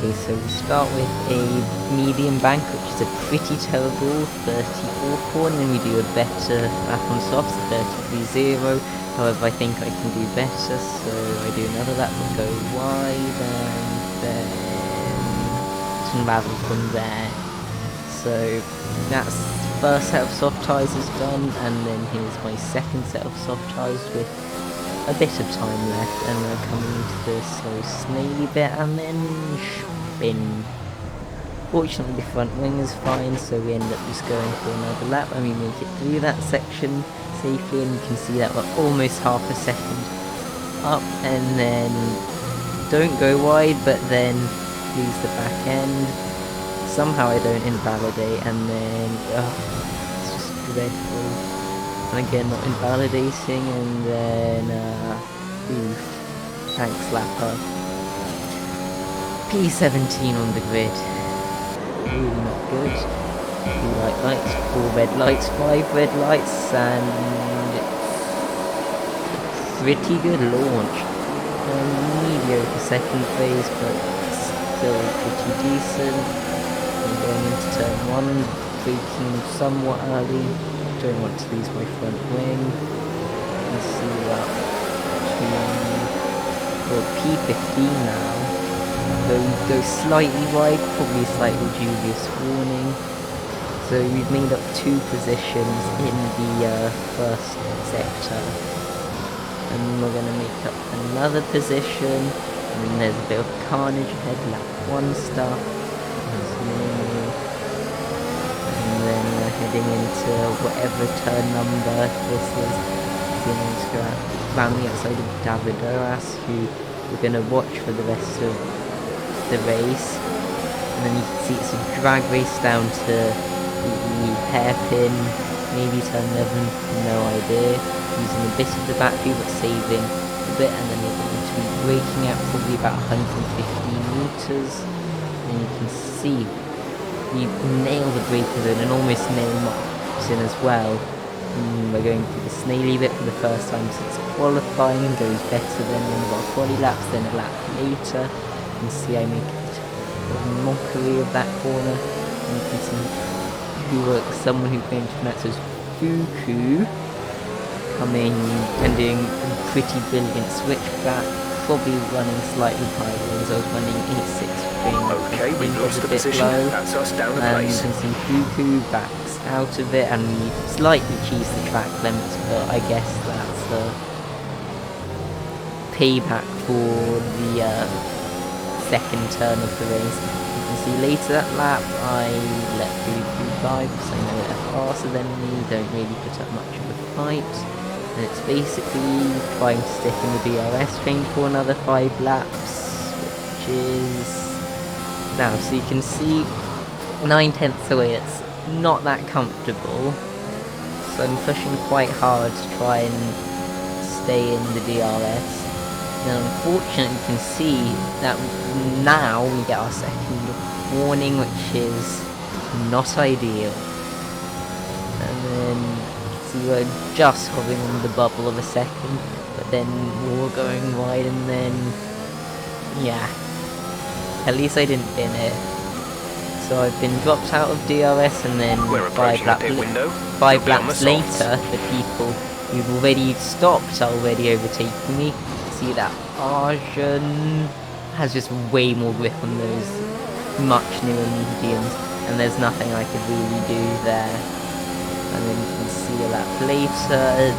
Okay, so we start with a medium bank, which is a pretty terrible 34 corner, and we do a better lap on softs, a 33.0. However, I think I can do better, so I do another lap and go wide, and then unravel from there. So that's first set of soft tyres is done, and then here's my second set of soft tyres with a bit of time left, and we're coming into the slow snaily bit and then spin. Fortunately the front wing is fine, so we end up just going for another lap and we make it through that section safely, and you can see that we're almost half a second up, and then don't go wide but then lose the back end. Somehow I don't invalidate, and then it's just dreadful. And again, not invalidating, and then, oof, thanks lapper. P17 on the grid. Really not good. 2 white lights, 4 red lights, 5 red lights, and pretty good launch. Mediocre second phase, but still pretty decent. I'm going into turn 1, braking somewhat early. Don't want to lose my front wing. Let's see that P15 now. Go slightly wide, probably slightly dubious warning. So we've made up 2 positions in the first sector, and we're going to make up another position, and then there's a bit of carnage ahead, lap 1 stuff. Then we're heading into whatever turn number this is. Going to go around the outside of Davidoras, who we're going to watch for the rest of the race. And then you can see it's a drag race down to the hairpin, maybe turn 11, no idea. Using a bit of the battery but saving a bit, and then we're going to be braking at probably about 115 meters. And you can see we nail the breaker zone and almost nail Martin as well. We're going through the snaily bit for the first time since qualifying, goes better than one of our quali laps, then a lap later. You can see I make a mockery of that corner. And you can see someone who came to pronounce as Fuku coming and doing a pretty brilliant switchback. Probably running slightly higher because I was running 8.6. Okay, we've lost the position. Low, that's us down the and place. you can see Fuku backs out of it, and we slightly cheese the track limits, but I guess that's the payback for the second turn of the race. You can see later that lap I let Fuku by because I know they're faster than me, don't really put up much of a fight. And it's basically trying to stick in the DRS train for another 5 laps, which is now, so you can see 9/10 away, it's not that comfortable, so I'm pushing quite hard to try and stay in the DRS. And unfortunately you can see that now we get our second warning, which is not ideal. And then we were just hovering on the bubble of a second, but then more going wide, and then yeah, at least I didn't bin it. So I've been dropped out of DRS, and then 5 laps later the people who've already stopped are already overtaking me. See that Arjun has just way more grip on those much newer mediums, and there's nothing I could really do there. And then you can see a lap later,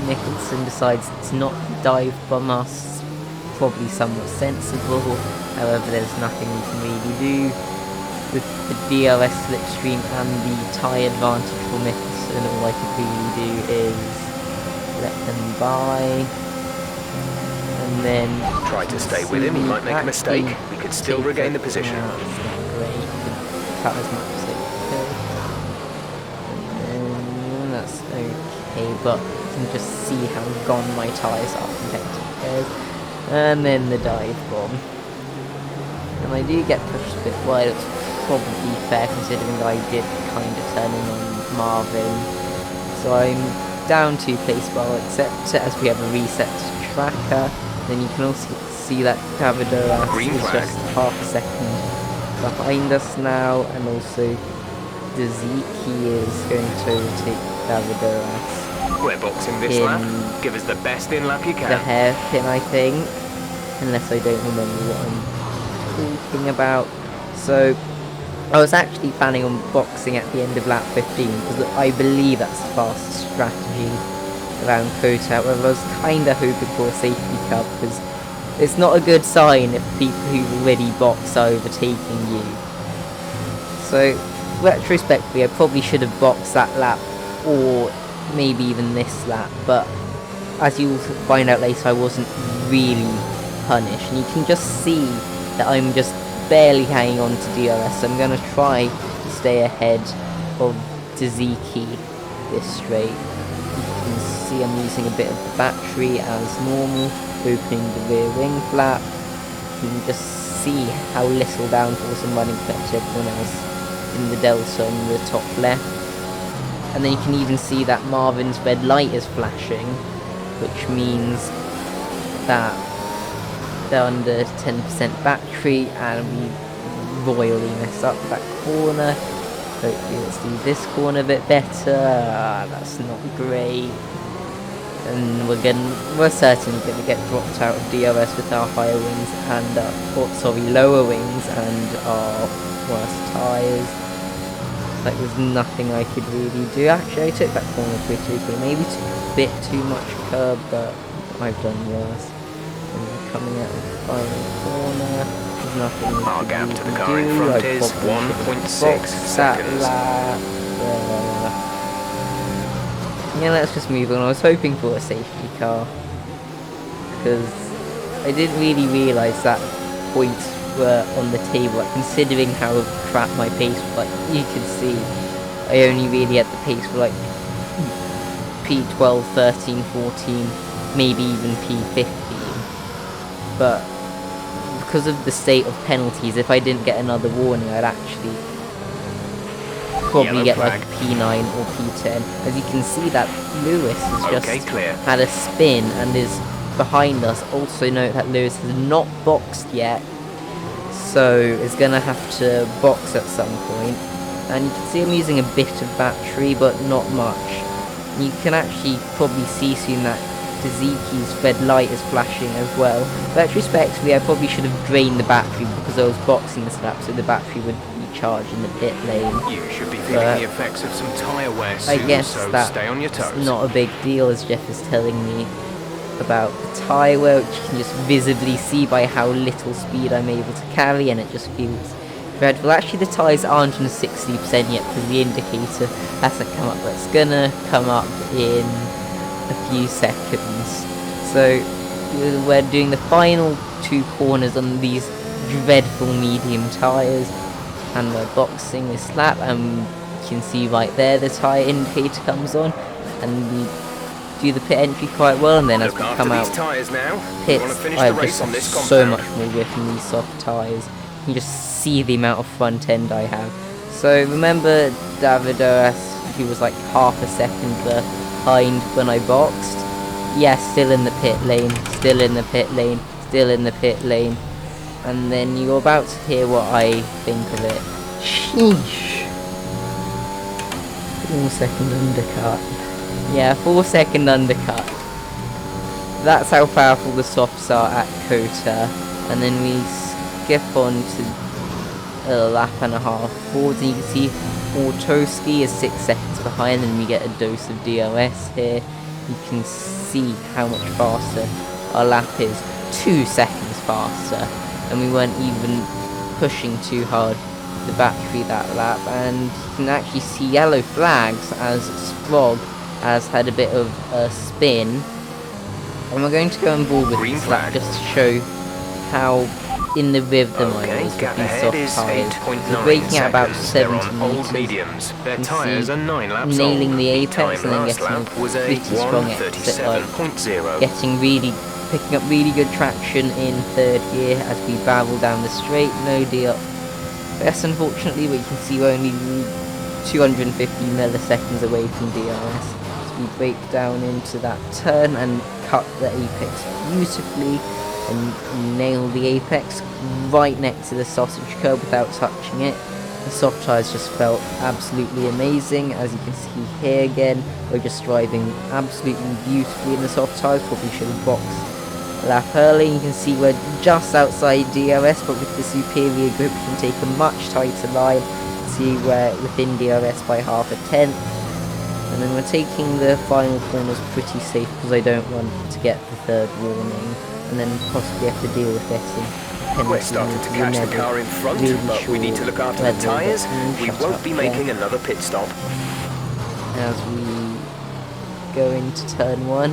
Nicholson decides to not dive from us, probably somewhat sensible. However, there's nothing we can really do. With the DRS slipstream and the tyre advantage for Nicholson, all I could really do is let them by. And then try to stay with him, he might make a mistake. We could still regain the position. It's not great, cut as much as it could. That's okay, but you can just see how gone my tyres are compared to theirs. And then the dive bomb. And I do get pushed a bit wide. It's probably fair considering that I did kind of turn in on Marvin. So I'm down 2 place bar, except as we have a reset tracker. Then you can also see that Davidoras is just half a second behind us now, and also Dezeki is going to overtake Davidoras We're boxing this in lap. Give us the best in lap you the can. hairpin, I think, unless I don't remember what I'm talking about. So I was actually planning on boxing at the end of lap 15 because I believe that's the fastest strategy around Kota. However, I was kinda hoping for a safety car because it's not a good sign if people who've already boxed are overtaking you. So retrospectively, I probably should have boxed that lap, or maybe even this lap, but as you'll find out later, I wasn't really punished, and you can just see that I'm just barely hanging on to DRS. I'm going to try to stay ahead of Dezeki this straight. You can see I'm using a bit of the battery as normal, opening the rear wing flap. You can just see how little downforce I'm running compared to everyone else in the delta on the top left. And then you can even see that Marvin's red light is flashing, which means that they're under 10% battery, and we royally mess up that corner. Hopefully let's do this corner a bit better. That's not great. And we're certainly gonna get dropped out of DRS with our higher wings and lower wings and our worse tyres. Like, there's nothing I could really do. Actually, I took that corner pretty quickly. Maybe took a bit too much curb, but I've done worse. And we're coming out of the final corner. There's nothing we Our could gap really to the car in do. front I is probably 1.6 seconds. Yeah, let's just move on. I was hoping for a safety car, because I didn't really realise that points were on the table, like, considering how crap my pace was. Like, you can see I only really had the pace for like P12, 13, 14, maybe even P15, but because of the state of penalties, if I didn't get another warning, I'd actually probably get like P9 or P10. As you can see, that Lewis has just had a spin and is behind us. Also note that Lewis has not boxed yet, so is going to have to box at some point. And you can see I'm using a bit of battery, but not much. You can actually probably see soon that Dezeki's red light is flashing as well. Retrospectively, I probably should have drained the battery because I was boxing this lap, so the battery would recharge in the pit lane. You should be feeling the effects of some tyre wear soon, I guess so that's stay on your toes. Not a big deal, as Jeff is telling me about the tyre wear, which you can just visibly see by how little speed I'm able to carry, and it just feels dreadful. Actually, the tyres aren't on 60% yet because the indicator hasn't come up, but it's gonna come up in a few seconds. So we're doing the final two corners on these dreadful medium tyres, and we're boxing this lap, and you can see right there the tyre indicator comes on, and we do the pit entry quite well, and then as we come out pits, I just have so much more grip in these soft tyres. You can just see the amount of front end I have. So remember Davidoras, he was like half a second behind when I boxed? Yeah, still in the pit lane, still in the pit lane, still in the pit lane. And then you're about to hear what I think of it. Sheesh. 4-second undercut. Yeah, 4-second undercut. That's how powerful the softs are at Kota. And then we skip on to a lap and a half forwards, and you can see Autoski is 6 seconds behind, and we get a dose of DRS here. You can see how much faster our lap is, 2 seconds faster, and we weren't even pushing too hard the battery that lap. And you can actually see yellow flags as Sprog has had a bit of a spin, and we're going to go on board with this lap just to show how in the rhythm I was with these soft tyres. We're braking at about 70 metres. Their tyres are 9 laps nailing old. the apex and then getting a pretty strong exit, like picking up really good traction in third gear as we barrel down the straight, no DRS unfortunately, but you can see we're only 250 milliseconds away from DRS. So we brake down into that turn and cut the apex beautifully. and nail the apex right next to the sausage curb without touching it. The soft tyres just felt absolutely amazing. As you can see here again, we're just driving absolutely beautifully in the soft tyres. Probably should have boxed a lap early. You can see we're just outside DRS, but with the superior grip we can take a much tighter line. See we're within DRS by half a tenth. And then we're taking the final corners pretty safe because I don't want to get the third warning and then possibly have to deal with getting We're starting to catch the car in front, but we need to look after the tyres. We won't be making another pit stop. As we go into turn 1,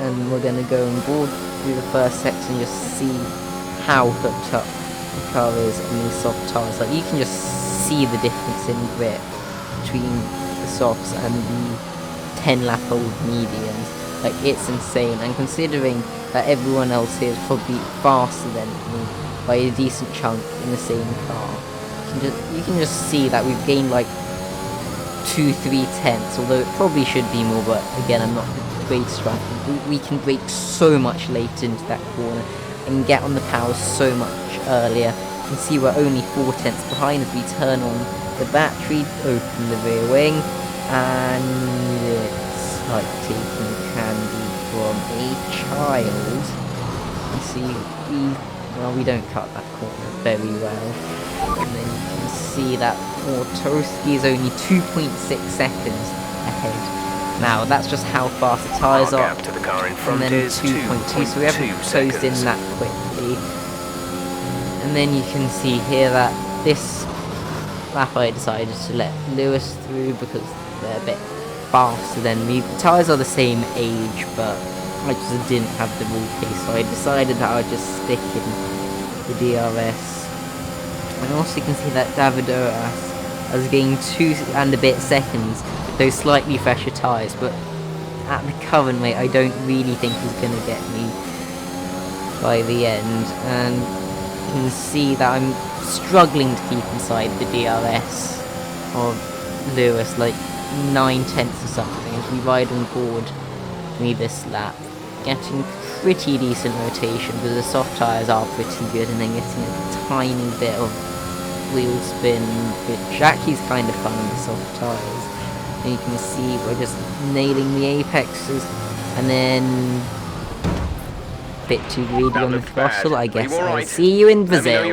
and we're going to go on board through the first section and just see how hooked up the car is on these soft tyres. Like, you can just see the difference in grip between the softs and the 10-lap-old mediums. Like, it's insane, and considering that everyone else here is probably faster than me by a decent chunk in the same car, you can just see that we've gained like 2-3 tenths, although it probably should be more, but again, I'm not the greatest driver. We can brake so much later into that corner and get on the power so much earlier. You can see we're only 4 tenths behind as we turn on the battery, open the rear wing, and it's like taking candy from a child. You see, we don't cut that corner very well. And then you can see that Autoski is only 2.6 seconds ahead. Now, that's just how fast the tyres are. To the car in front and then is 2.2, so we haven't closed in that quickly. And then you can see here that this lap I decided to let Lewis through because they're a bit faster than me. The tyres are the same age, but I just didn't have the rule case, so I decided that I would just stick in the DRS. And also you can see that Davido has gained 2 and a bit seconds with those slightly fresher tyres, but at the current rate I don't really think he's going to get me by the end. And you can see that I'm struggling to keep inside the DRS of Lewis, like 9 tenths or something, as we ride on board me this lap, getting pretty decent rotation because the soft tyres are pretty good, and then getting a tiny bit of wheel spin, which actually is kind of fun on the soft tyres. And you can see we're just nailing the apexes, and then a bit too greedy on the throttle. I guess I'll see you in Brazil.